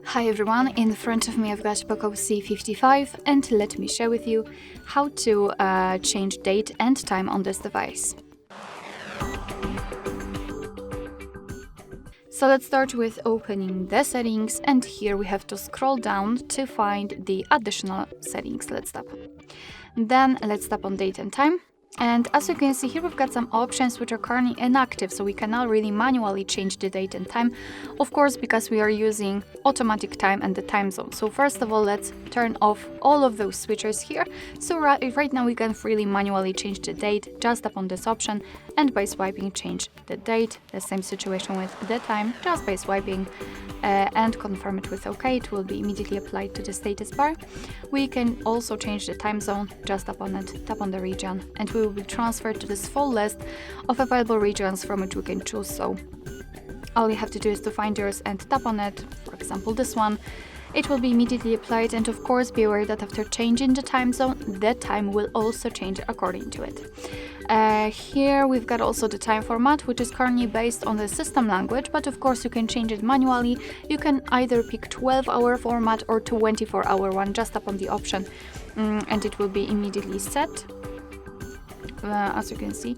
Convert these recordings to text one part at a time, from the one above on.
Hi everyone, in front of me I've got POCO C55 and let me share with you how to change date and time on this device. So let's start with opening the settings, and here we have to scroll down to find the additional settings. Let's tap. Then let's tap on date and time. And as you can see here, we've got some options which are currently inactive, so we cannot really manually change the date and time, of course, because we are using automatic time and the time zone. So first of all, let's turn off all of those switchers here. So right now we can freely manually change the date. Just tap on this option and by swiping change the date. The same situation with the time, just by swiping and confirm it with OK. It will be immediately applied to the status bar. We can also change the time zone. Just tap on it, tap on the region, and we will be transferred to this full list of available regions from which we can choose. So all you have to do is to find yours and tap on it, for example this one. It will be immediately applied, and of course be aware that after changing the time zone, the time will also change according to it. Here we've got also the time format, which is currently based on the system language, but of course you can change it manually. You can either pick 12-hour format or 24-hour one. Just tap on the option and it will be immediately set, as you can see.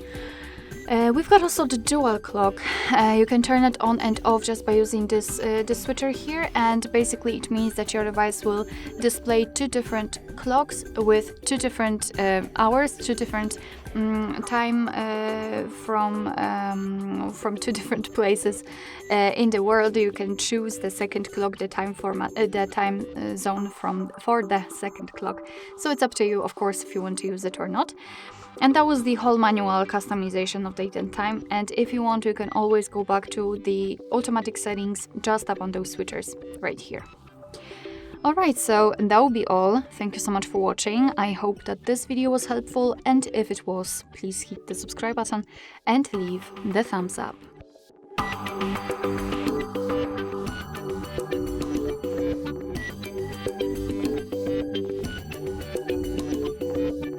We've got also the dual clock. You can turn it on and off just by using this switcher here, and basically it means that your device will display two different clocks with two different hours, two different time from two different places in the world. You can choose the second clock, the time format, the time zone for the second clock. So it's up to you, of course, if you want to use it or not. And that was the whole manual customization of date and time. And if you want, you can always go back to the automatic settings. Just tap on those switchers right here. Alright, so that will be all. Thank you so much for watching. I hope that this video was helpful, and if it was, please hit the subscribe button and leave the thumbs up.